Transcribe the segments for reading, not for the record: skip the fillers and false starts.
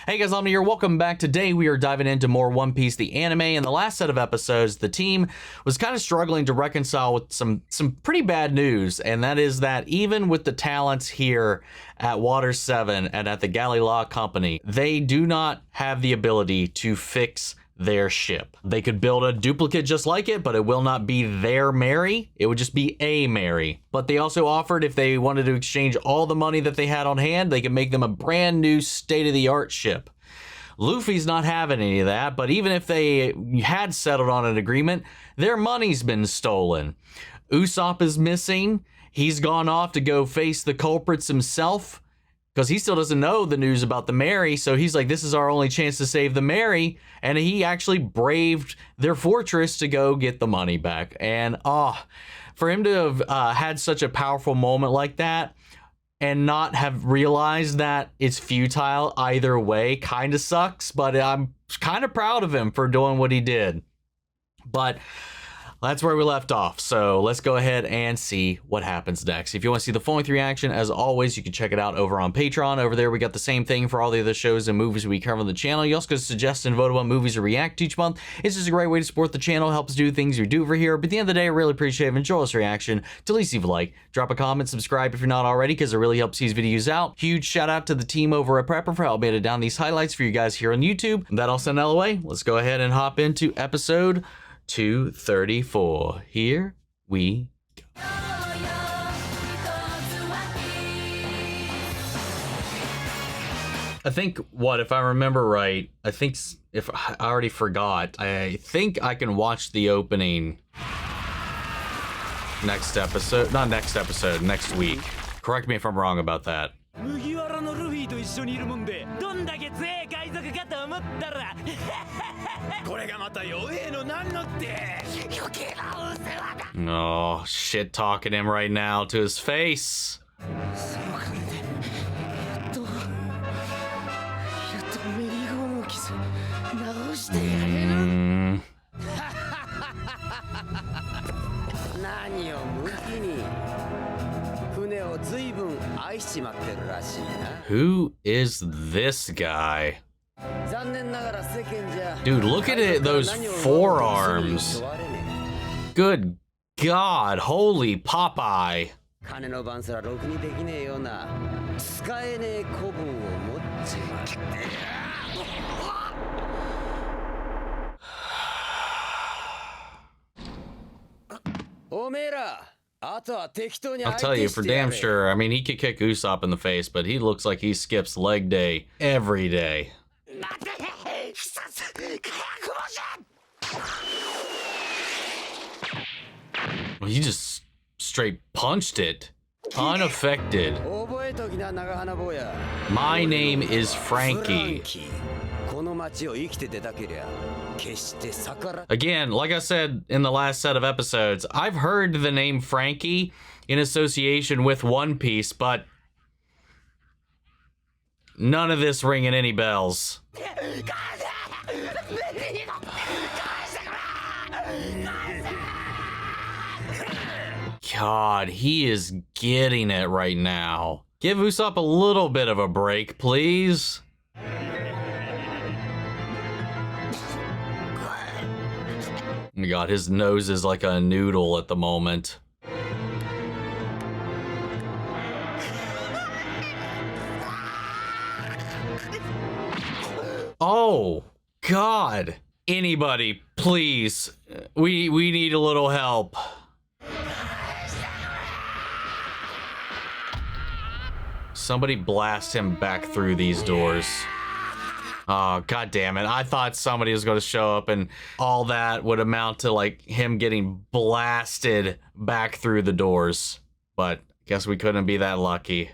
Hey guys, I'm here. Welcome back. Today we are diving into more One Piece, the anime. In the last set of episodes, the team was kind of struggling to reconcile with some pretty bad news, and that is that even with the talents here at Water 7 and at the Galley Law Company, they do not have the ability to fix their ship. They could build a duplicate just like it, but it will not be their Mary. It would just be a Mary. But they also offered if they wanted to exchange all the money that they had on hand, they could make them a brand new state-of-the-art ship. Luffy's not having any of that, but even if they had settled on an agreement, their money's been stolen. Usopp is missing. He's gone off to go face the culprits himself, because he still doesn't know the news about the Mary, so he's like, this is our only chance to save the Mary, and he actually braved their fortress to go get the money back. And for him to have had such a powerful moment like that and not have realized that it's futile either way kind of sucks, but I'm kind of proud of him for doing what he did. But that's where we left off, so let's go ahead and see what happens next. If you want to see the full-length reaction, as always, you can check it out over on Patreon. Over there, we got the same thing for all the other shows and movies we cover on the channel. You also can suggest and vote on movies to react to each month. It's just a great way to support the channel, helps do things we do over here. But at the end of the day, I really appreciate it. Enjoy this reaction. To at least leave a like, drop a comment, subscribe if you're not already, because it really helps these videos out. Huge shout out to the team over at Prepper for helping edit down these highlights for you guys here on YouTube. That all sent out of the way, let's go ahead and hop into episode 234. Here we go. I think, if I remember right, I think if I already forgot, I think I can watch the opening next episode. Not next episode, next week. Correct me if I'm wrong about that. Oh, shit talking him right now to his face. Who is this guy? Dude, look at it, those forearms. Good God, holy Popeye. I'll tell you for damn sure. I mean, he could kick Usopp in the face, but he looks like he skips leg day every day. Well, he just straight punched it. Unaffected. My name is Franky. Again, like I said in the last set of episodes, I've heard the name Franky in association with One Piece, but none of this ringing any bells. God, he is getting it right now. Give Usopp a little bit of a break, please. Oh my God, his nose is like a noodle at the moment. Oh, God. Anybody, please. We need a little help. Somebody blast him back through these doors. Oh, God damn it. I thought somebody was going to show up and all that would amount to like him getting blasted back through the doors. But I guess we couldn't be that lucky.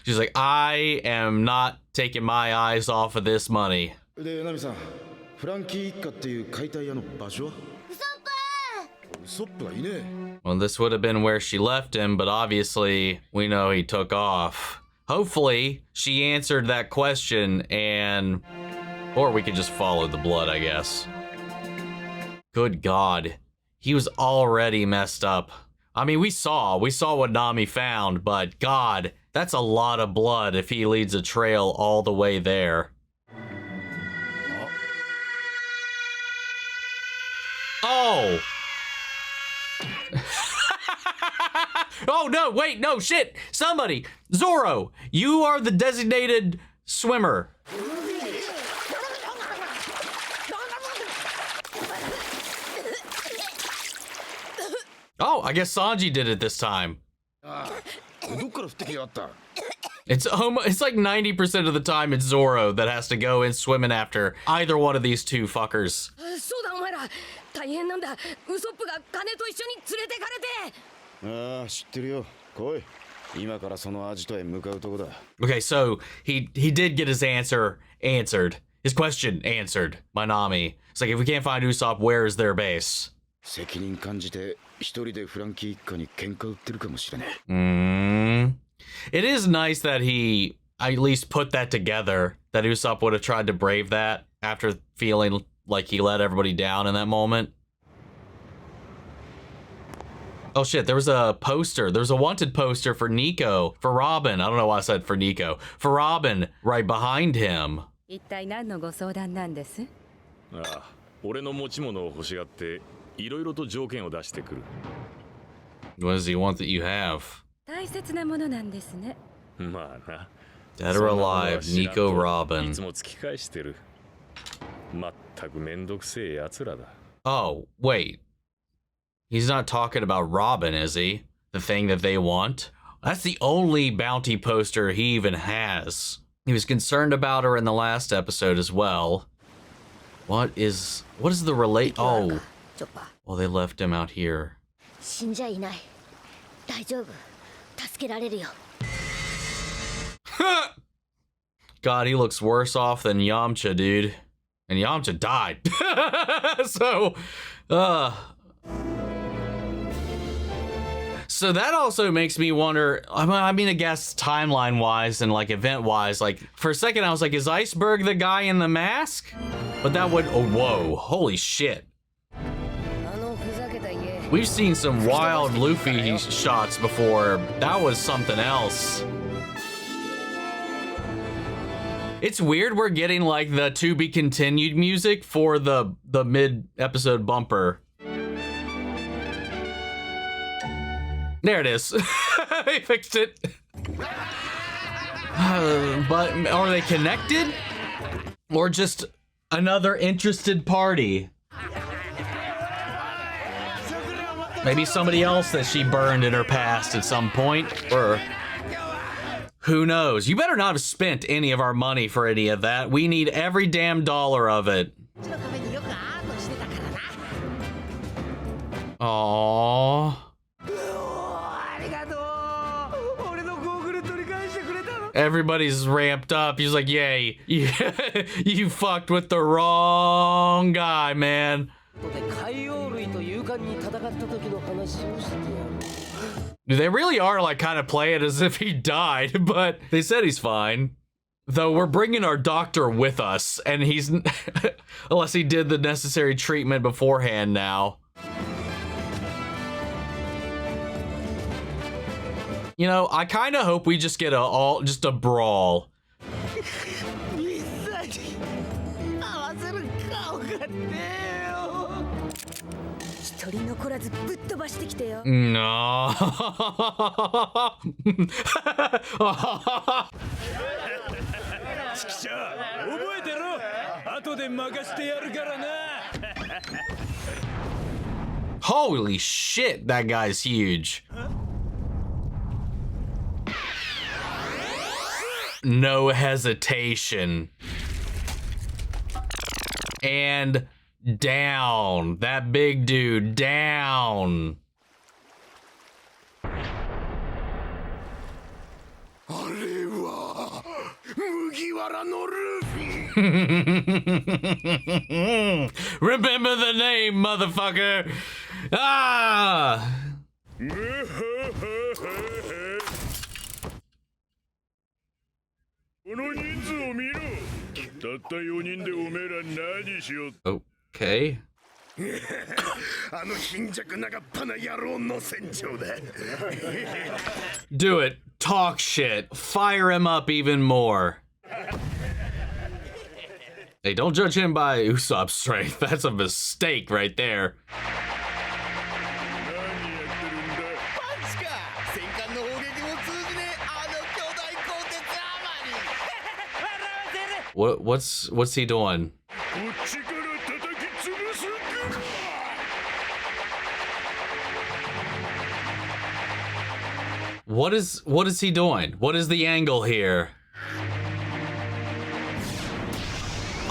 She's like, I am not taking my eyes off of this money. Well, this would have been where she left him, but obviously we know he took off. Hopefully she answered that question, and or we could just follow the blood, I guess. Good God. He was already messed up. I mean, we saw what Nami found, but God, that's a lot of blood if he leads a trail all the way there. Oh! Oh, no, wait, no, shit! Somebody! Zoro, you are the designated swimmer. Oh, I guess Sanji did it this time. It's like 90% of the time it's Zoro that has to go in swimming after either one of these two fuckers. Okay, so he did get his answer answered. His question answered by Nami. It's like, if we can't find Usopp, where is their base? It is nice that he at least put that together, that Usopp would have tried to brave that after feeling like he let everybody down in that moment. Oh shit, there was a poster. There was a wanted poster for Nico, for Robin. I don't know why I said for Nico. For Robin, right behind him. What does he want that you have? Dead or alive, Nico Robin. Oh, wait. He's not talking about Robin, is he? The thing that they want? That's the only bounty poster he even has. He was concerned about her in the last episode as well. What is the relate? Oh, well, they left him out here. God, he looks worse off than Yamcha, dude. And Yamcha died. So that also makes me wonder, I mean, I guess timeline-wise and like event-wise, like for a second I was like, is Iceberg the guy in the mask? But that would, oh, whoa, holy shit. We've seen some wild Luffy shots before. That was something else. It's weird we're getting like the to be continued music for the mid-episode bumper. There it is. They fixed it. But are they connected? Or just another interested party? Maybe somebody else that she burned in her past at some point? Or who knows? You better not have spent any of our money for any of that. We need every damn dollar of it. Aww. Everybody's ramped up. He's like, yay, you fucked with the wrong guy, man. They really are like kind of playing as if he died, but they said he's fine. Though we're bringing our doctor with us, and he's, unless he did the necessary treatment beforehand now. You know, I kind of hope we just get just a brawl. No. Holy shit, that guy's huge. No hesitation. And down. That big dude down. Remember the name, motherfucker. Ah. Okay. Do it. Talk shit. Fire him up even more. Hey, don't judge him by Usopp's strength. That's a mistake right there. What's he doing? What is he doing? What is the angle here?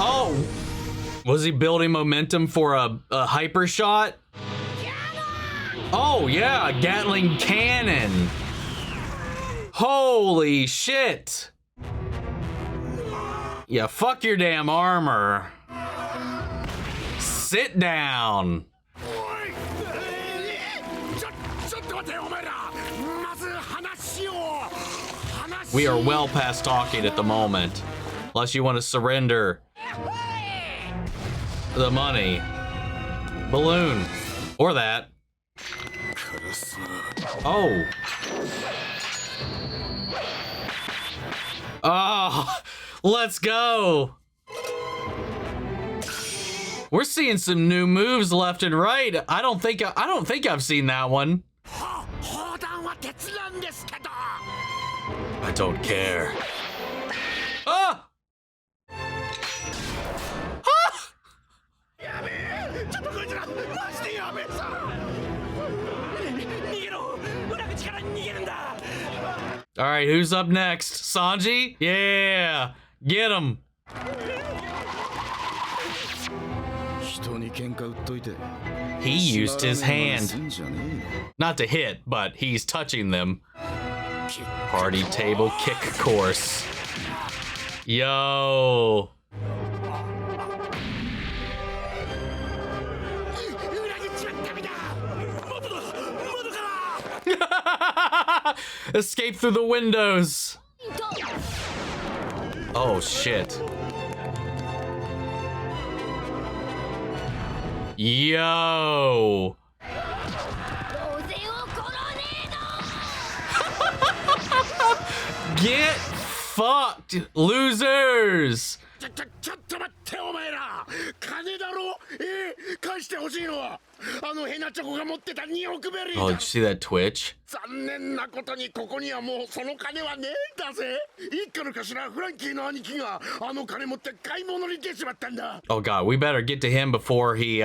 Oh, was he building momentum for a hyper shot? Oh yeah, a Gatling cannon. Holy shit. Yeah, fuck your damn armor. Sit down. We are well past talking at the moment. Unless you want to surrender the money. Balloon. Or that. Oh. Oh, let's go. We're seeing some new moves left and right. I don't think I've seen that one. I don't care. Ah! Ah! All right, who's up next? Sanji? Yeah, get him. He used his hand. Not to hit, but he's touching them. Party table kick course. Yo. Escape through the windows. Oh shit. Yo. Get fucked, losers. Oh, did you see that twitch? Oh god, we better get to him before he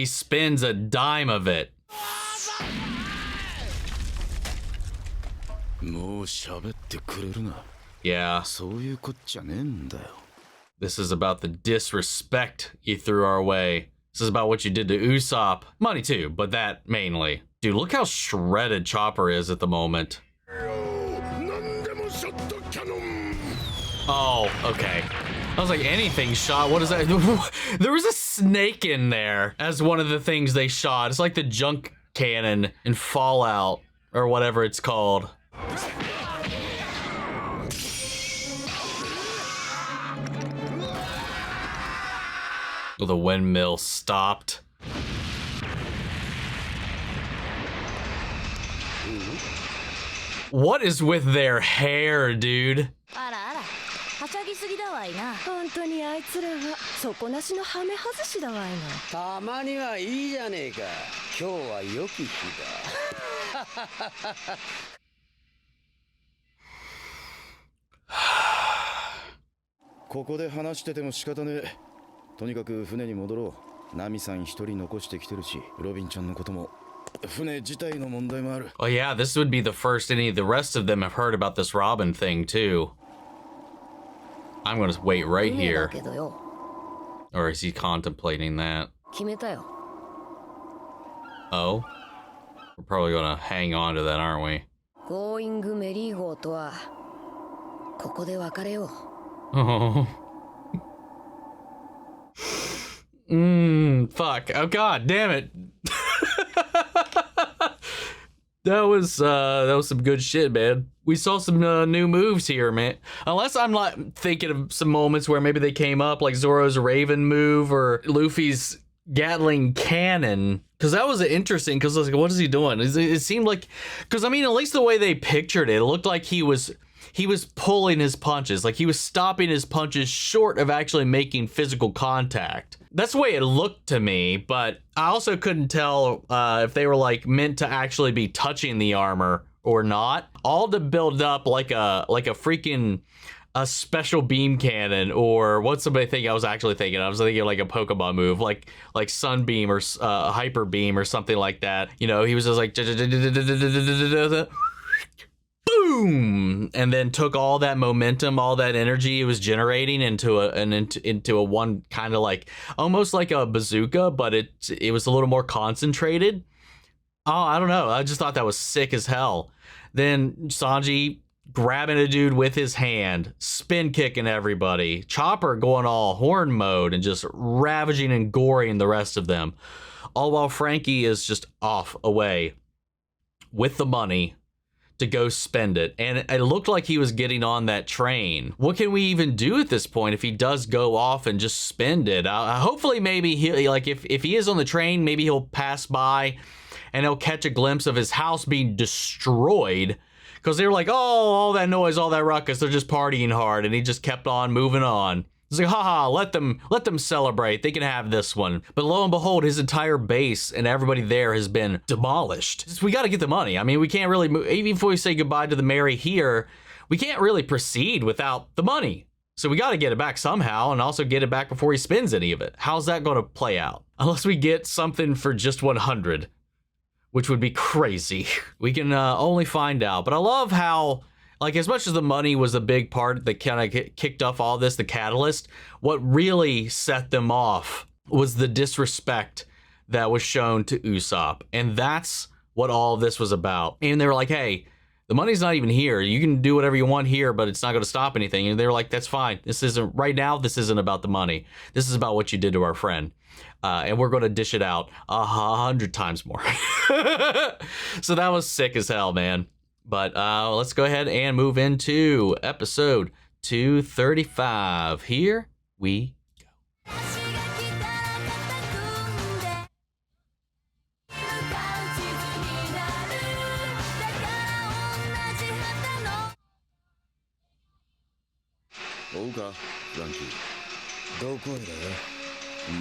spends a dime of it. Yeah. This is about the disrespect you threw our way. This is about what you did to Usopp. Money too, but that mainly. Dude, look how shredded Chopper is at the moment. Oh, okay. I was like, anything shot? What is that? There was a snake in there as one of the things they shot. It's like the junk cannon in Fallout or whatever it's called. Oh, the windmill stopped. What is with their hair, dude? Oh yeah, this would be the first any of the rest of them have heard about this Robin thing too. I'm gonna wait right here. Or is he contemplating that? Oh? We're probably gonna hang on to that, aren't we? Oh. Fuck. Oh god, damn it. That was some good shit, man. We saw some new moves here, man. Unless I'm not thinking of some moments where maybe they came up, like Zoro's Raven move or Luffy's Gatling cannon, because that was interesting, because I was like, what is he doing? It seemed like, because I mean, at least the way they pictured it, it looked like he was pulling his punches, like he was stopping his punches short of actually making physical contact. That's the way it looked to me, but I also couldn't tell if they were like meant to actually be touching the armor or not. All to build up like a freaking a special beam cannon, or what's somebody think I was actually thinking? I was thinking like a Pokemon move, like Sunbeam or Hyper Beam or something like that. You know, he was just like boom, and then took all that momentum, all that energy it was generating into a one kind of like almost like a bazooka, but it was a little more concentrated. Oh, I don't know. I just thought that was sick as hell. Then Sanji grabbing a dude with his hand, spin kicking everybody, Chopper going all horn mode and just ravaging and goring the rest of them, all while Franky is just off away with the money to go spend it. And it looked like he was getting on that train. What can we even do at this point if he does go off and just spend it? Hopefully maybe he, like if he is on the train, maybe he'll pass by and he'll catch a glimpse of his house being destroyed, because they were like, oh, all that noise, all that ruckus, they're just partying hard, and he just kept on moving on. It's like, haha, let them celebrate. They can have this one. But lo and behold, his entire base and everybody there has been demolished. We got to get the money. I mean, we can't really move. Even if we say goodbye to the Mary here, we can't really proceed without the money. So we got to get it back somehow, and also get it back before he spends any of it. How's that going to play out? Unless we get something for just 100. Which would be crazy. We can only find out. But I love how, like, as much as the money was a big part that kind of kicked off all this, the catalyst, what really set them off was the disrespect that was shown to Usopp. And that's what all of this was about. And they were like, hey, the money's not even here. You can do whatever you want here, but it's not going to stop anything. And they were like, that's fine. This isn't, right now, this isn't about the money. This is about what you did to our friend. And we're going to dish it out 100 times more. So that was sick as hell, man. But let's go ahead and move into episode 235. Here we go. Oga, Franky. どこへだよ。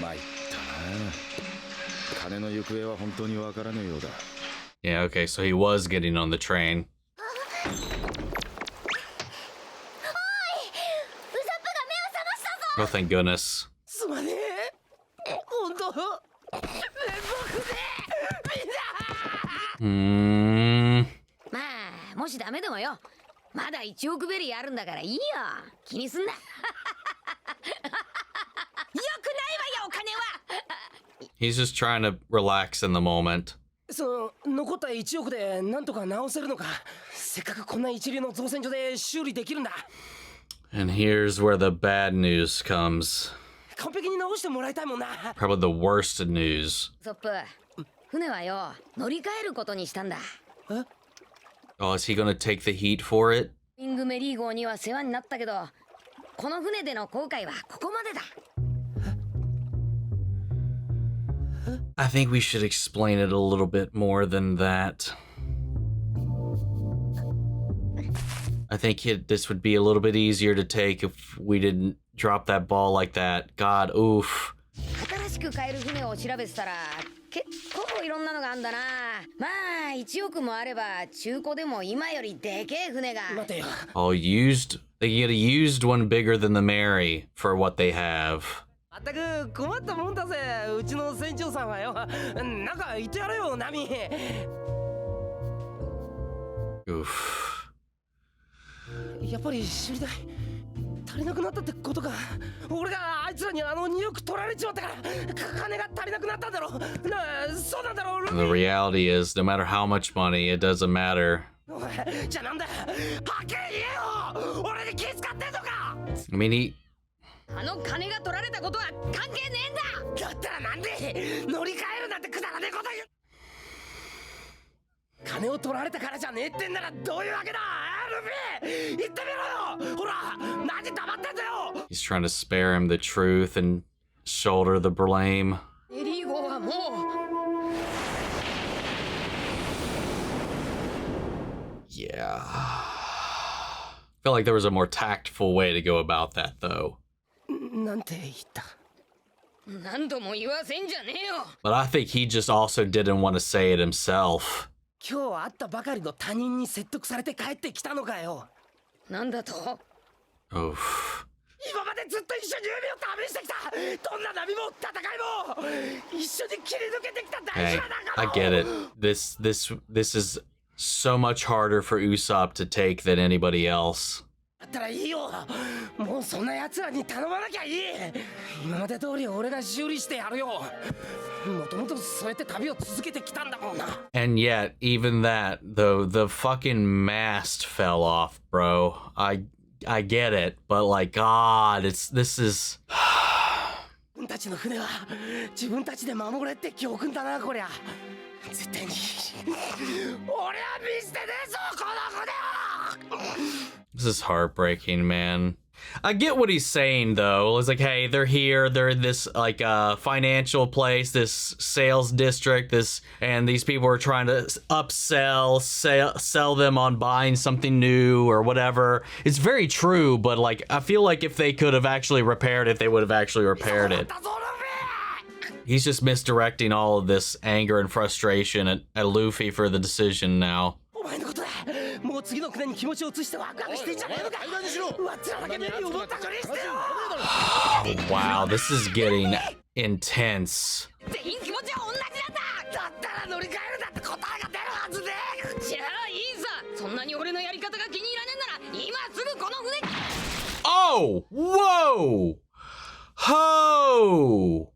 参ったな。金の行方は本当にわからぬようだ。Yeah, okay, so he was getting on the train. Oh, thank goodness. すまねえ。本当。まあ、もしダメでもよ。まだ1億ベリーあるんだからいいよ。気にすんな。よくないわよ、お金は。He's just trying to relax in the moment. その残った1億でなんとか直せるのか。せっかくこんな一流の造船所で修理できるんだ。And here's where the bad news comes. 完璧に直してもらいたいもんな。Probably the worst news. ソップ、船はよ、乗り換えることにしたんだ。えOh, is he gonna take the heat for it? リングメリー号には世話になったけど、この船での航海はここまでだ。I think we should explain it a little bit more than that. I think this would be a little bit easier to take if we didn't drop that ball like that. God, oof. 新しく買える船を調べてたら結構いろんなのがあんだな。まあ1億もあれば中古でも今よりでけえ船が。待てよ。 All used. They get a used one bigger than the Mary for what they have. まったく困ったもんだぜ。うちの船長さんはよ。なんか言ってやれよ、ナミ。Oof. やっぱり修理代足りなくなったってことか。俺があいつらに2億取られちまったから金が足りなくなったんだろ。そうなんだろ。 The reality is, no matter how much money, it doesn't matter. じゃあなんだ。はっきり言えよ。俺に気遣ってんのか。 I mean, he... あの金が取られたことは関係ねえんだ。だったらなんで乗り換えるなんてくだらねえこと言う。金を取られたからじゃねえってんならどういうわけだ。ルフィ言ってみろよ。ほら何黙ってんだよ。 He's trying to spare him the truth and shoulder the blame. メリーはもう Yeah. I feel like there was a more tactful way to go about that, though. なんて言った？何度も言わせんじゃねえよ。 But I think he just also didn't want to say it himself. 今日会ったばかりの他人に説得されて帰ってきたのかよ。なんだと？ Oof. 今までずっと一緒に海を試してきた。どんな波も戦いも一緒に切り抜けてきた大 Hey, 事な仲 I 間。 get it. This is so much harder for Usopp to take than anybody else. だったらいいよ。もうそんな奴らに頼まなきゃいい。今まで通り俺が修理してやるよ。もともとそうやって旅を続けてきたんだもんな。 And yet, even that, though, the fucking mast fell off, bro. I get it, but like, God, this is. 自分たちの船は自分たちで守れって教訓だなこりゃ。絶対に俺は見捨てねえぞこの船を。 This is heartbreaking, man. I get what he's saying, though. It's like, hey, they're here. They're in this, like, financial place, this sales district, and these people are trying to sell them on buying something new or whatever. It's very true, but, like, I feel like if they could have actually repaired it, they would have actually repaired it. He's just misdirecting all of this anger and frustration at Luffy for the decision now. お前のことだ。もう次の船に気持ちを移してワクワクしてんじゃねえのか。わっちらだけ目に思ったふりしてよ。 Wow, this is getting intense. 全員気持ちは同じなんだ。だったら乗り換えるだって答えが出るはずで。じゃあいいさ。そんなに俺のやり方が気に入らねえなら今すぐこの船。 Oh! Whoa! Ho!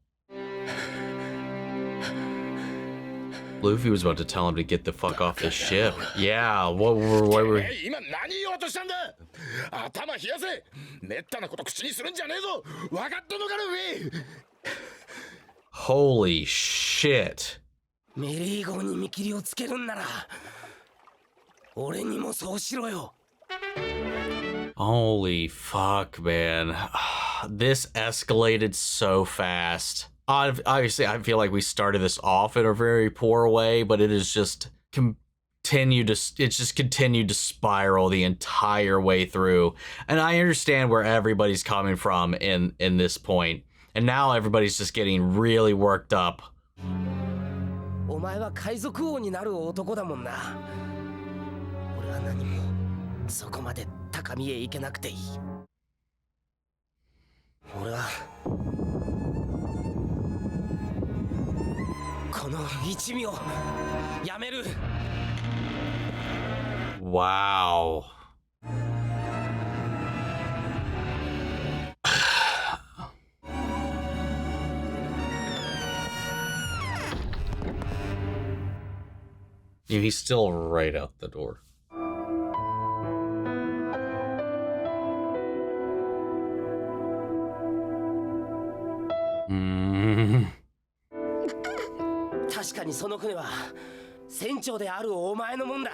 Luffy was about to tell him to get the fuck off the ship. Yeah, what were... 今何言おうとしたんだ。頭冷やせ。めったなこと口にするんじゃねえぞ。分かったのかルフィ。 Holy shit. メリー号に見切りをつけるんなら俺にもそうしろよ。 Holy fuck, man. This escalated so fast. Obviously, I feel like we started this off in a very poor way, but it is just continued to spiral the entire way through. And I understand where everybody's coming from in this point. And now everybody's just getting really worked up. お前は海賊王になる男だもんな。俺は何もそこまで高みへ行けなくていい。俺はこの一味をやめる。 Wow. He's still right out the door. Mm. 確かにその船は船長であるお前のもんだ。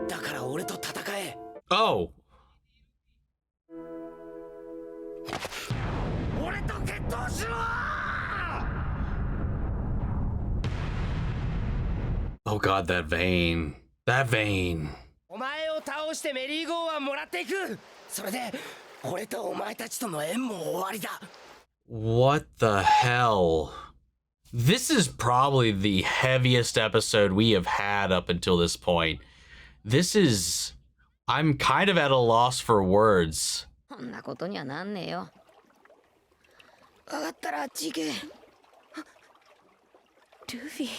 だから俺と戦え。 Oh. 俺と決闘しろ。 Oh god, that vein. That vein. お前を倒してメリーゴーはもらっていく。それで俺とお前たちとの縁も終わりだ。 What the hell? This is probably the heaviest episode we have had up until this point. This is... I'm kind of at a loss for words. こんなことにはなんねえよ。分かったらあっち行け。ルフィ。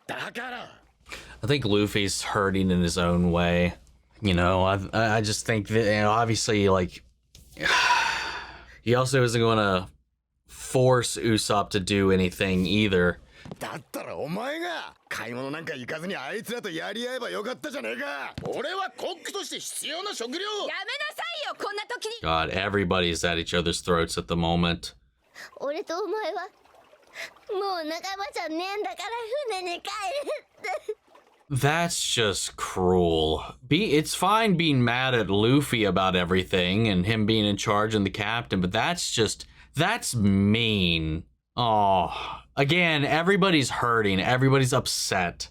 だから。 I think Luffy's hurting in his own way. You know, I just think that, you know, obviously, like, he also isn't going to force Usopp to do anything either. だったらお前が買い物なんか行かずにあいつらとやり合えばよかったじゃねえか。俺はコックとして必要な食料。やめなさいよこんな時に。 God, everybody's at each other's throats at the moment. 俺とお前はもう仲間じゃねえんだから船に帰れって。 That's just cruel. It's fine being mad at Luffy about everything and him being in charge and the captain, but that's mean. Oh, again, everybody's hurting. Everybody's upset.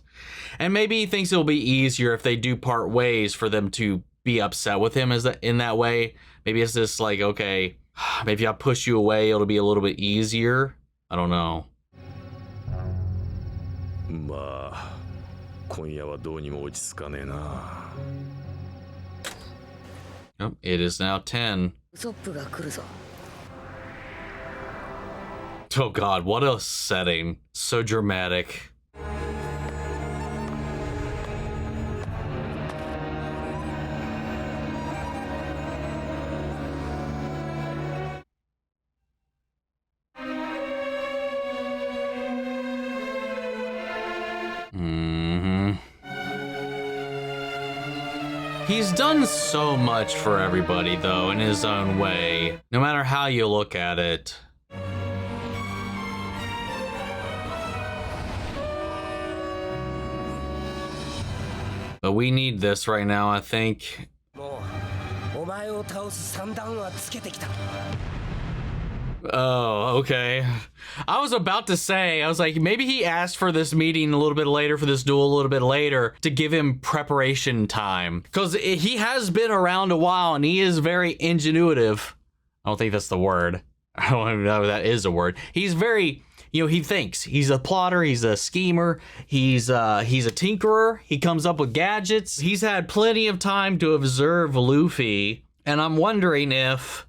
And maybe he thinks it'll be easier if they do part ways for them to be upset with him in that way. Maybe it's just like, okay, maybe I'll push you away. It'll be a little bit easier. I don't know. まあ今夜はどうにも落ち着かねえな。 Oh, it is now 10. ウソップが来るぞ。 Oh god, what a setting. So dramatic. He's done so much for everybody, though, in his own way, no matter how you look at it. But we need this right now, I think. もうお前を倒す算段はつけてきた。 Oh, okay. I was about to say, I was like, maybe he asked for this meeting a little bit later, for this duel a little bit later, to give him preparation time. Because he has been around a while, and he is very ingenuitive. I don't think that's the word. I don't even know if that is a word. He's very, you know, he thinks. He's a plotter, he's a schemer, he's a tinkerer, he comes up with gadgets. He's had plenty of time to observe Luffy, and I'm wondering if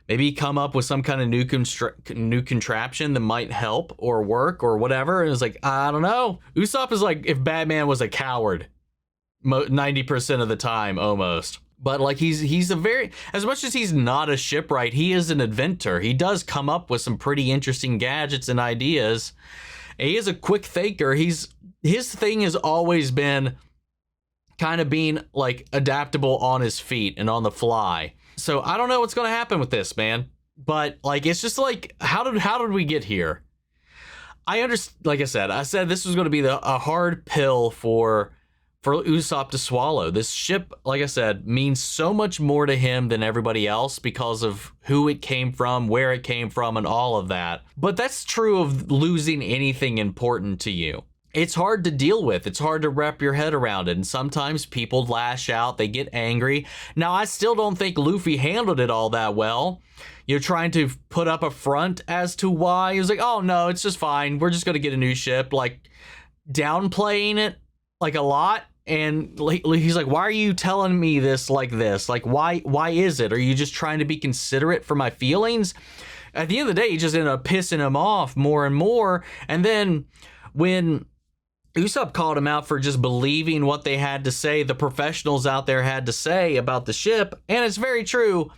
maybe come up with some kind of new contraption that might help or work or whatever. And it's like, I don't know. Usopp is like if Batman was a coward 90% of the time, almost. But like he's a very, as much as he's not a shipwright, he is an inventor. He does come up with some pretty interesting gadgets and ideas. And he is a quick thinker. His thing has always been kind of being like adaptable on his feet and on the fly. So I don't know what's going to happen with this, man. But like, it's just like, how did we get here? I understand. Like I said this was going to be a hard pill for Usopp to swallow. This ship, like I said, means so much more to him than everybody else because of who it came from, where it came from, and all of that. But that's true of losing anything important to you. It's hard to deal with. It's hard to wrap your head around it. And sometimes people lash out. They get angry. Now, I still don't think Luffy handled it all that well. You're trying to put up a front as to why. He was like, oh, no, it's just fine. We're just going to get a new ship. Like, downplaying it, like, a lot. And he's like, why are you telling me this like this? Like, why is it? Are you just trying to be considerate for my feelings? At the end of the day, you just ended up pissing him off more and more. And then when Usopp called him out for just believing what they had to say, the professionals out there had to say about the ship. And it's very true.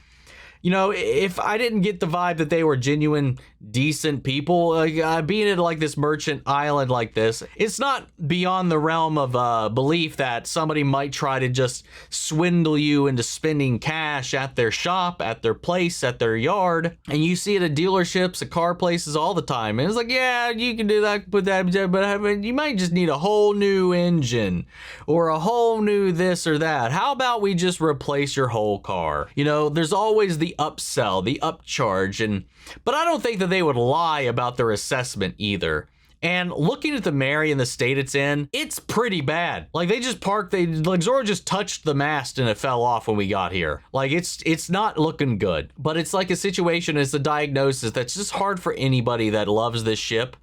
You know, if I didn't get the vibe that they were genuine, decent people, like, being at like this merchant island like this, it's not beyond the realm of belief that somebody might try to just swindle you into spending cash at their shop, at their place, at their yard. And you see it at dealerships, at car places all the time. And it's like, yeah, you can do that, but I mean, you might just need a whole new engine or a whole new this or that. How about we just replace your whole car? You know, there's always the upsell, the upcharge, but I don't think that they would lie about their assessment either. And looking at the Mary and the state it's in, it's pretty bad. Like they just parked, like Zoro just touched the mast and it fell off when we got here. Like it's not looking good. But it's like a situation, it's a diagnosis that's just hard for anybody that loves this ship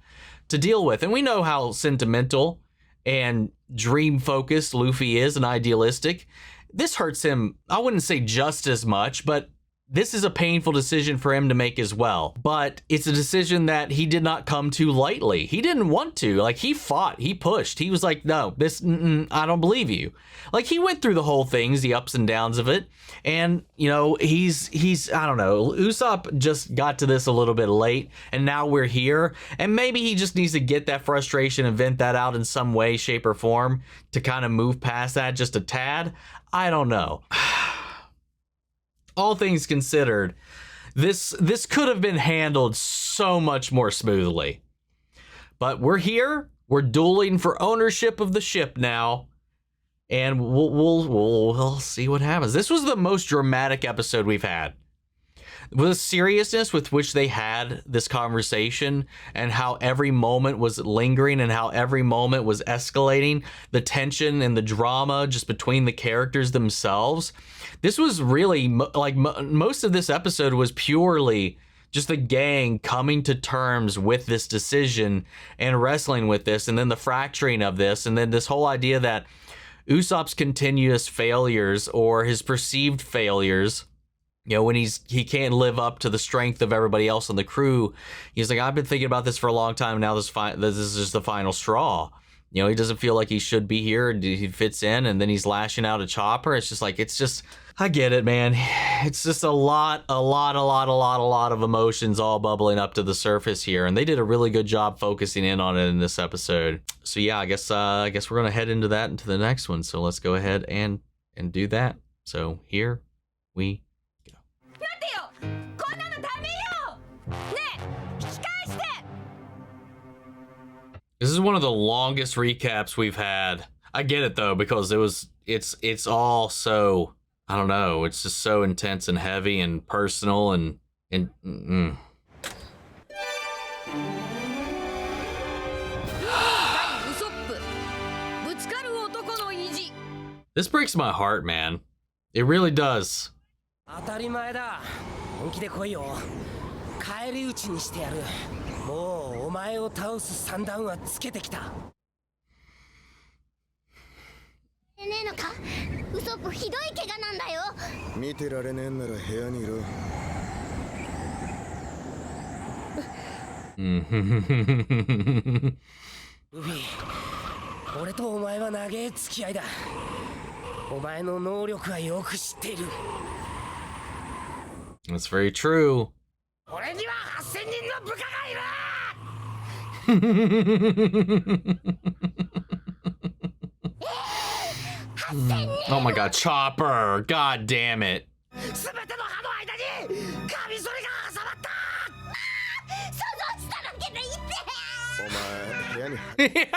to deal with. And we know how sentimental and dream focused Luffy is and idealistic. This hurts him, I wouldn't say just as much, but this is a painful decision for him to make as well. But it's a decision that he did not come to lightly. He didn't want to. Like, he fought. He pushed. He was like, no, this, I don't believe you. Like, he went through the whole things, the ups and downs of it. And, you know, he's I don't know. Usopp just got to this a little bit late. And now we're here. And maybe he just needs to get that frustration and vent that out in some way, shape, or form to kind of move past that just a tad. I don't know. All things considered, this could have been handled so much more smoothly. But we're here. We're dueling for ownership of the ship now, and we'll see what happens. This was the most dramatic episode we've had. the seriousness with which they had this conversation and how every moment was lingering and how every moment was escalating, the tension and the drama just between the characters themselves. This was really most of this episode was purely just the gang coming to terms with this decision and wrestling with this, and then the fracturing of this, and then this whole idea that Usopp's continuous failures or his perceived failures, you know, when he can't live up to the strength of everybody else on the crew, he's like, I've been thinking about this for a long time. Now this is just the final straw. You know, he doesn't feel like he should be here. He fits in, and then he's lashing out at Chopper. It's just like, I get it, man. It's just a lot of emotions all bubbling up to the surface here, and they did a really good job focusing in on it in this episode. So yeah, I guess we're gonna head into the next one. So let's go ahead and do that. So here we go. This is one of the longest recaps we've had. I get it though, because it's all so, I don't know, it's just so intense and heavy and personal and This breaks my heart, man. It really does. 当たり前だ。本気で来いよ。返り討ちにしてやる。もうお前を倒す算段はつけてきた。ねえのか？ウソップひどい怪我なんだよ。見てられねえんなら部屋にいろ。ルフィ、俺とお前は長え付き合いだ。お前の能力はよく知っている。That's very true. 俺には8000人の部下がいる。Oh my god, Chopper! God damn it. 全ての歯の間にカミソリが挟まった。想像しただけで言って。お前部屋に。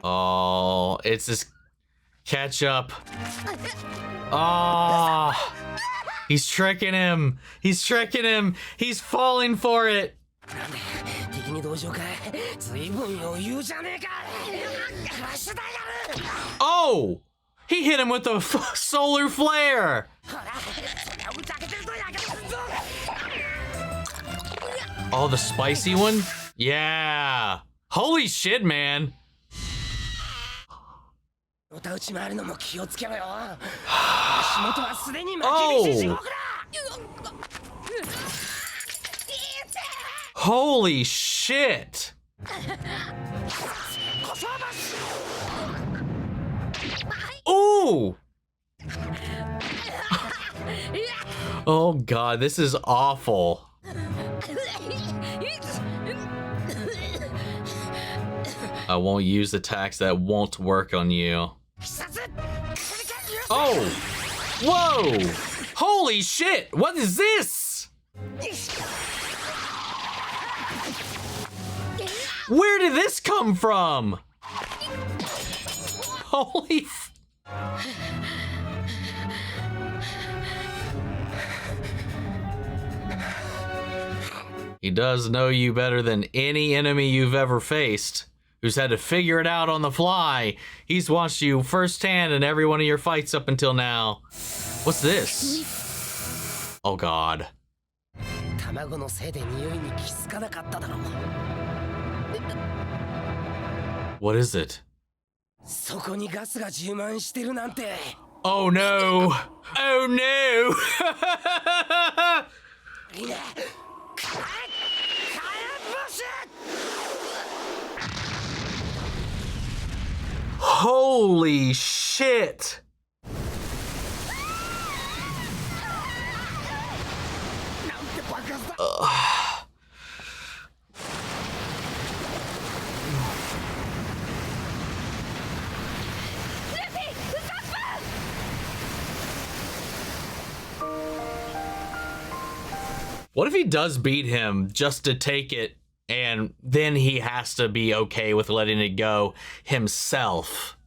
Oh, it's this ketchup. Oh, he's tricking him. He's tricking him. He's falling for it. 敵に同情か。随分余裕じゃねえか。足だやる。Oh, he hit him with a solar flare. ほら、それを打ち明けてるとやけどするぞ。Oh, the spicy one? Yeah. Holy shit, man. おたうち回るのも気をつけろよ。足元はすでに負け道地獄だ。Holy shit. Ooh. Oh god, this is awful. I won't use attacks that won't work on you. Oh! Whoa! Holy shit! What is this? Where did this come from? Holy He does know you better than any enemy you've ever faced, who's had to figure it out on the fly. He's watched you firsthand in every one of your fights up until now. What's this? Oh god. 卵のせいで匂いに気づかなかっただろう。What is it? そこにガスが充満してるなんて。Oh no! Oh no! いいね。火炎星。 Holy shit! What if he does beat him just to take it, and then he has to be okay with letting it go himself?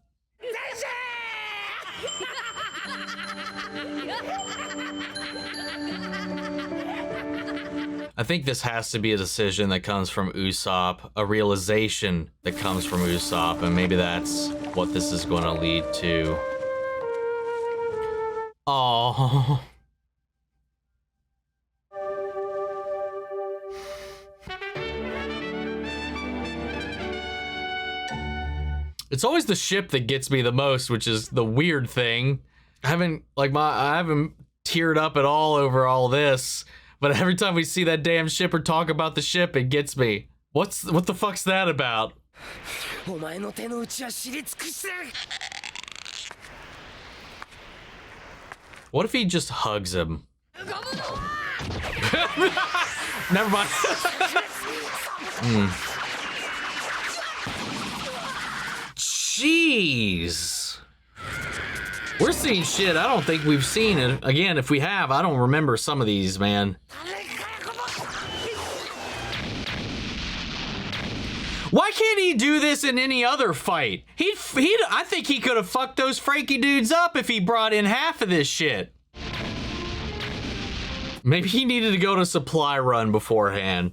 I think this has to be a decision that comes from Usopp, a realization that comes from Usopp, and maybe that's what this is going to lead to. Oh. It's always the ship that gets me the most, which is the weird thing. I haven't teared up at all over all this, but every time we see that damn ship or talk about the ship, it gets me. What the fuck's that about? What if he just hugs him? Never mind. Jeez. We're seeing shit I don't think we've seen. And again, if we have, I don't remember some of these, man. Why can't he do this in any other fight? I think he could have fucked those Franky dudes up if he brought in half of this shit. Maybe he needed to go to supply run beforehand.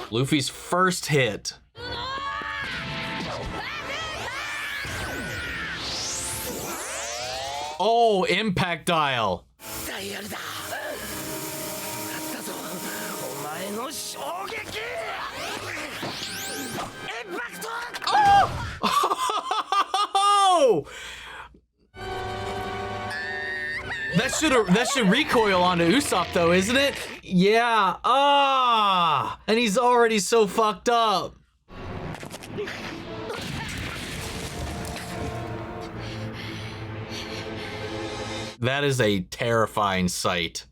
Luffy's first hit. Oh, impact dial. Oh! That should recoil onto Usopp though, isn't it? Yeah. Ah! And he's already so fucked up. That is a terrifying sight.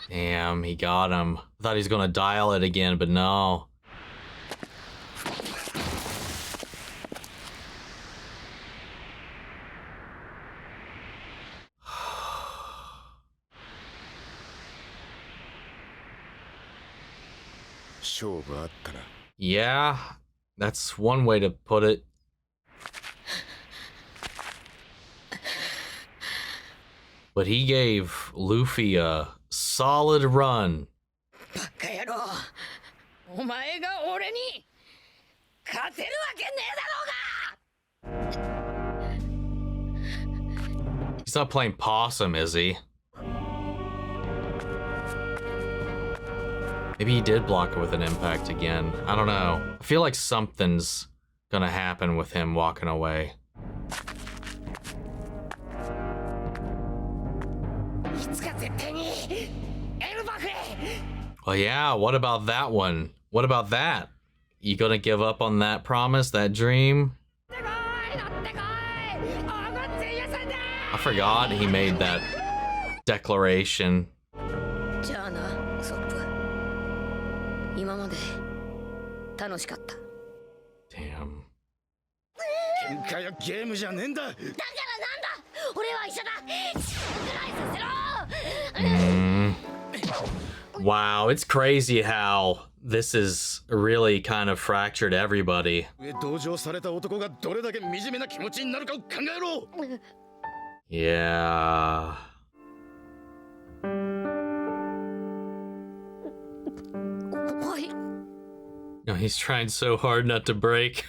Damn, he got him. I thought he was gonna dial it again, but no. Yeah, that's one way to put it. But he gave Luffy a solid run. He's not playing possum, is he? Maybe he did block it with an impact again. I don't know. I feel like something's gonna happen with him walking away. Well, yeah, what about that one? What about that? You gonna give up on that promise, that dream? I forgot he made that declaration. Damn. Wow, it's crazy how this is really kind of fractured everybody. Yeah. No, he's trying so hard not to break.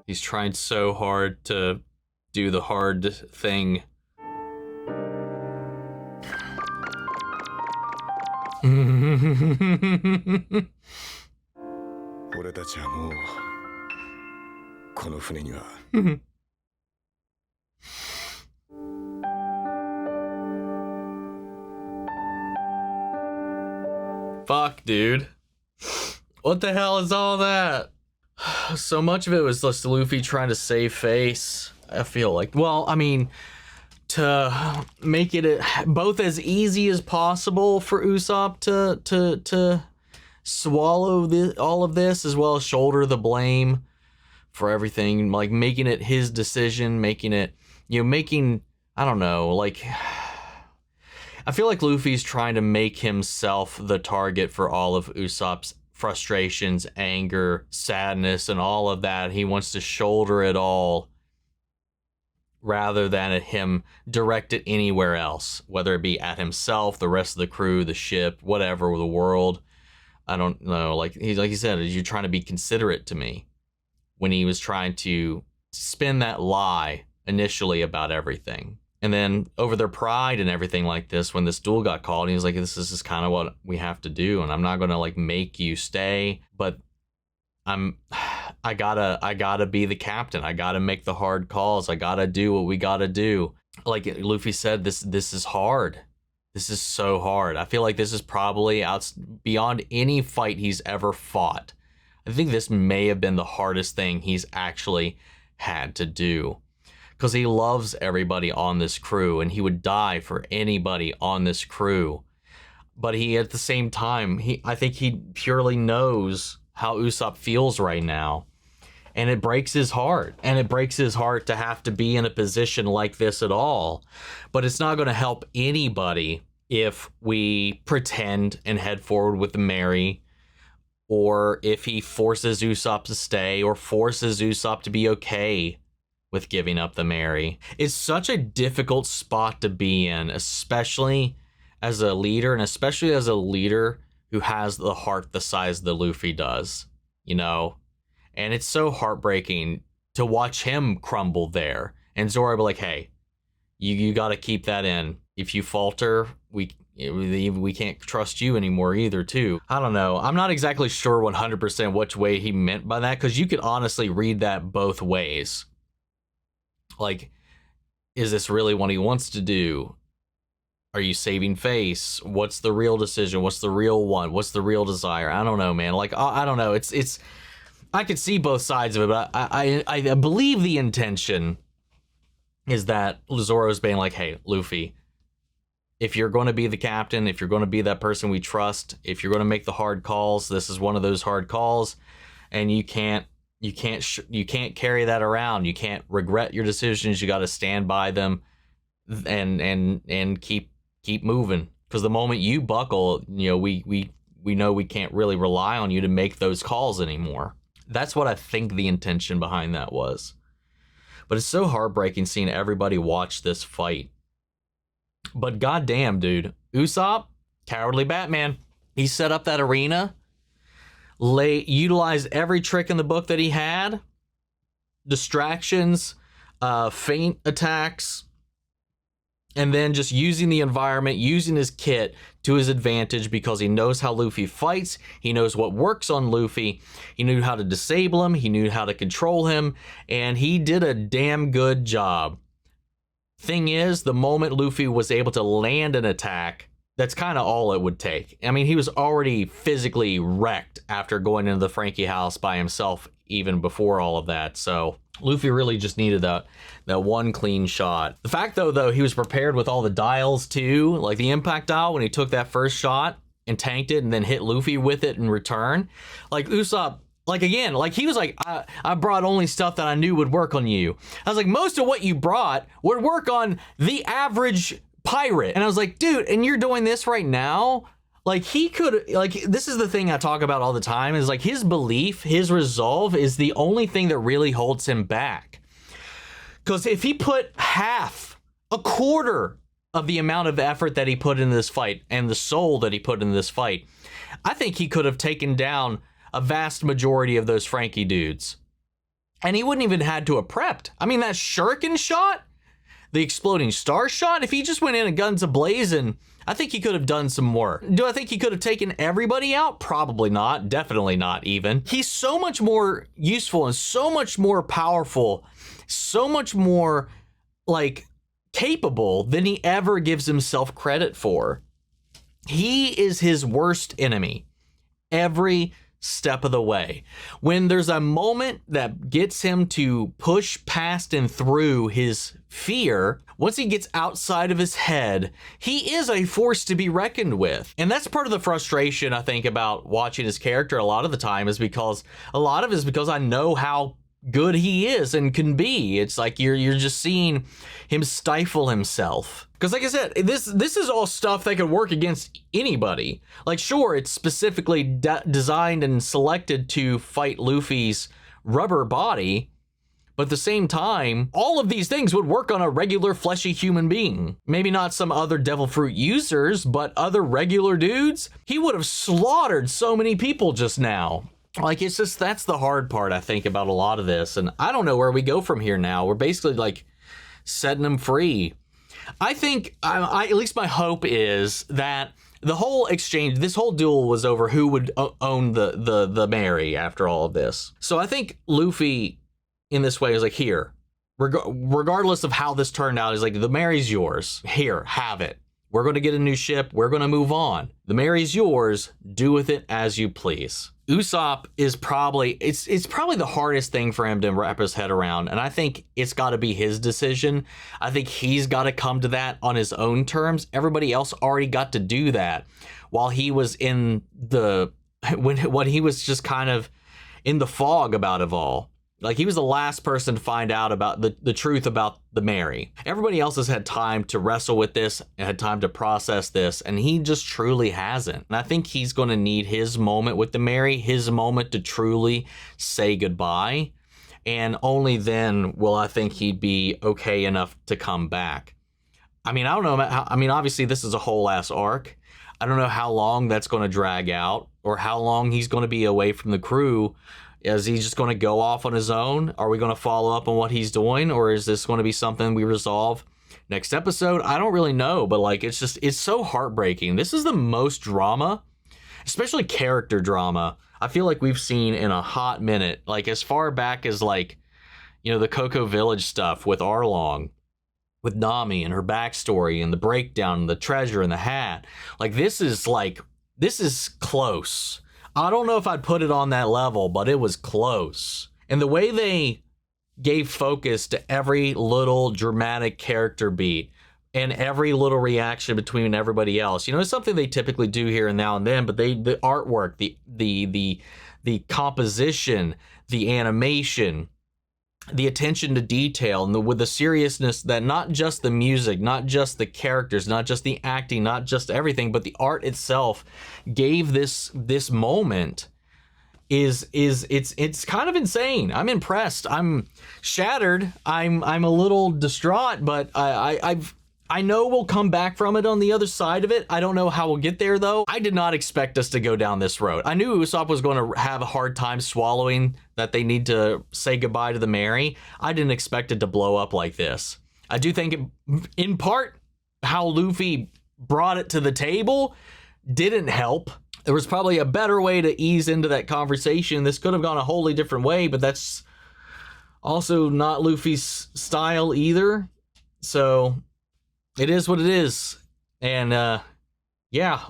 He's trying so hard to do the hard thing. Fuck, dude. What the hell is all that? So much of it was just Luffy trying to save face. I feel like, well, I mean, to make it both as easy as possible for Usopp to swallow all of this, as well as shoulder the blame for everything, like making it his decision, making it, I don't know, like, I feel like Luffy's trying to make himself the target for all of Usopp's frustrations, anger, sadness, and all of that. He wants to shoulder it all rather than at him direct it anywhere else, whether it be at himself, the rest of the crew, the ship, whatever, the world. I don't know. Like he said, you're trying to be considerate to me, when he was trying to spin that lie initially about everything. And then over their pride and everything like this, when this duel got called, he was like, this is just kind of what we have to do. And I'm not going to like make you stay, but I gotta be the captain. I gotta make the hard calls. I gotta do what we gotta do. Like Luffy said, this is hard. This is so hard. I feel like this is probably beyond any fight he's ever fought. I think this may have been the hardest thing he's actually had to do, because he loves everybody on this crew and he would die for anybody on this crew. But he, at the same time, I think he purely knows how Usopp feels right now. And it breaks his heart. And it breaks his heart to have to be in a position like this at all. But it's not going to help anybody if we pretend and head forward with Mary, or if he forces Usopp to stay, or forces Usopp to be okay with giving up the Mary. It's such a difficult spot to be in, especially as a leader, and especially as a leader who has the heart the size that Luffy does, And it's so heartbreaking to watch him crumble there. And Zoro be like, hey, you got to keep that in. If you falter, we can't trust you anymore either, too. I don't know. I'm not exactly sure 100% which way he meant by that, because you could honestly read that both ways. Like, is this really what he wants to do? Are you saving face? What's the real decision? What's the real one? What's the real desire? I don't know, man. Like, I don't know. It's I could see both sides of it, but I believe the intention is that Zoro's being like, hey, Luffy, if you're going to be the captain, if you're going to be that person we trust, if you're going to make the hard calls, this is one of those hard calls, and you can't carry that around. You can't regret your decisions. You got to stand by them and keep moving, because the moment you buckle, we know we can't really rely on you to make those calls anymore. That's what I think the intention behind that was. But it's so heartbreaking seeing everybody watch this fight. But goddamn, dude, Usopp, cowardly Batman. He set up that arena, utilized every trick in the book that he had, distractions, feint attacks, and then just using the environment, using his kit to his advantage, because he knows how Luffy fights. He knows what works on Luffy. He knew how to disable him. He knew how to control him. And he did a damn good job. Thing is, the moment Luffy was able to land an attack, that's kind of all it would take. I mean, he was already physically wrecked after going into the Franky house by himself, even before all of that. So Luffy really just needed that one clean shot. The fact though he was prepared with all the dials too, like the impact dial when he took that first shot and tanked it and then hit Luffy with it in return. Like Usopp, like again, like he was like, I brought only stuff that I knew would work on you. I was like, most of what you brought would work on the average pirate. And I was like, dude, and you're doing this right now? Like he could, like, this is the thing I talk about all the time, is like his belief, his resolve is the only thing that really holds him back. Because if he put a quarter of the amount of effort that he put in this fight and the soul that he put in this fight, I think he could have taken down a vast majority of those Franky dudes. And he wouldn't even had to have prepped. I mean, that shuriken shot, the exploding star shot, if he just went in and guns a-blazing, I think he could have done some more. Do I think he could have taken everybody out? Probably not. Definitely not even. He's so much more useful and so much more powerful, so much more, like, capable than he ever gives himself credit for. He is his worst enemy every step of the way. When there's a moment that gets him to push past and through his fear, once he gets outside of his head, he is a force to be reckoned with. And that's part of the frustration, I think, about watching his character a lot of the time, is because I know how good he is and can be. It's like you're just seeing him stifle himself. Because like I said, this is all stuff that could work against anybody. Like, sure, it's specifically designed and selected to fight Luffy's rubber body, but at the same time, all of these things would work on a regular fleshy human being. Maybe not some other devil fruit users, but other regular dudes. He would have slaughtered so many people just now. Like, it's just, that's the hard part, I think, about a lot of this. And I don't know where we go from here now. We're basically like setting him free. I think, at least my hope is that the whole exchange, this whole duel was over who would own the Mary after all of this. So I think Luffy in this way is like, here, regardless of how this turned out, is like, the Mary's yours. Here, have it. We're going to get a new ship. We're going to move on. The Mary's yours. Do with it as you please. Usopp is probably, it's probably the hardest thing for him to wrap his head around. And I think it's got to be his decision. I think he's got to come to that on his own terms. Everybody else already got to do that while he was in when he was just kind of in the fog about it all. Like, he was the last person to find out about the truth about the Mary. Everybody else has had time to wrestle with this, had time to process this, and he just truly hasn't. And I think he's going to need his moment with the Mary, his moment to truly say goodbye. And only then will I think he'd be okay enough to come back. I mean, I don't know. I mean, obviously, this is a whole ass arc. I don't know how long that's going to drag out or how long he's going to be away from the crew. Is he just going to go off on his own? Are we going to follow up on what he's doing? Or is this going to be something we resolve next episode? I don't really know, but like, it's so heartbreaking. This is the most drama, especially character drama, I feel like we've seen in a hot minute. Like, as far back as, like, you know, the Cocoa Village stuff with Arlong, with Nami and her backstory and the breakdown and the treasure and the hat. Like, this is close. I don't know if I'd put it on that level, but it was close. And the way they gave focus to every little dramatic character beat and every little reaction between everybody else, you know, it's something they typically do here and now and then, but the artwork, the composition, the animation, the attention to detail, and with the seriousness that not just the music, not just the characters, not just the acting, not just everything, but the art itself gave this moment it's kind of insane. I'm impressed. I'm shattered. I'm a little distraught, but I know we'll come back from it on the other side of it. I don't know how we'll get there, though. I did not expect us to go down this road. I knew Usopp was going to have a hard time swallowing that they need to say goodbye to the Mary. I didn't expect it to blow up like this. I do think, in part, how Luffy brought it to the table didn't help. There was probably a better way to ease into that conversation. This could have gone a wholly different way, but that's also not Luffy's style either. So it is what it is. And yeah.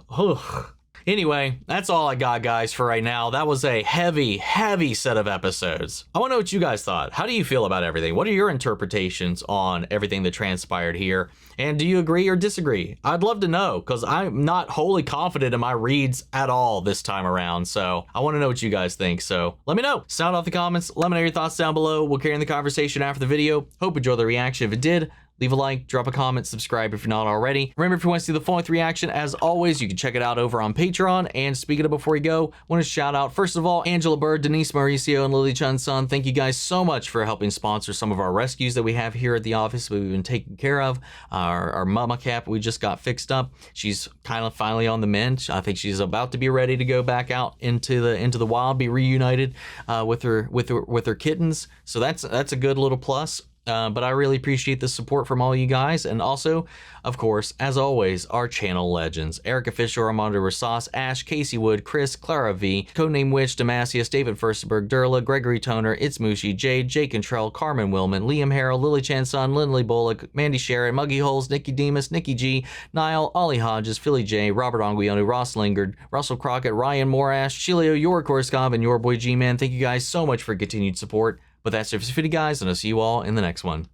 Anyway, that's all I got, guys, for right now. That was a heavy set of episodes. I want to know what you guys thought. How do you feel about everything? What are your interpretations on everything that transpired here? And do you agree or disagree? I'd love to know, because I'm not wholly confident in my reads at all this time around. So I want to know what you guys think. So let me know. Sound off the comments. Let me know your thoughts down below. We'll carry on the conversation after the video. Hope you enjoyed the reaction. If it did, leave a like, drop a comment, subscribe if you're not already. Remember, if you want to see the full-length reaction, as always, you can check it out over on Patreon. And speaking of before we go, I want to shout out, first of all, Angela Bird, Denise Mauricio, and Lily Chun-sun. Thank you guys so much for helping sponsor some of our rescues that we have here at the office we've been taking care of. Our mama cap we just got fixed up. She's kind of finally on the mend. I think she's about to be ready to go back out into the wild, be reunited with her kittens. So that's a good little plus. But I really appreciate the support from all you guys. And also, of course, as always, our channel legends. Erica Fisher, Armando Rosas, Ash, Casey Wood, Chris, Clara V, Codename Witch, Damasius, David Furstenberg, Durla, Gregory Toner, It's Mushi, Jade, Jake Contrell, Carmen Willman, Liam Harrell, Lily Chan-sun, Lindley Bullock, Mandy Sharon, Muggy Holes, Nikki Demas, Nikki G, Niall, Ollie Hodges, Philly J, Robert Anguiano, Ross Lingard, Russell Crockett, Ryan Morash, Chilio, your Korskov, and your boy G-Man. Thank you guys so much for continued support. But that's it for this video, guys, and I'll see you all in the next one.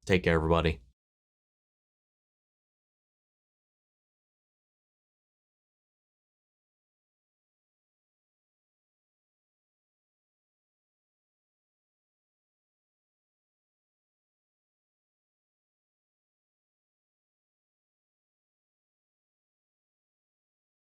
Take care, everybody.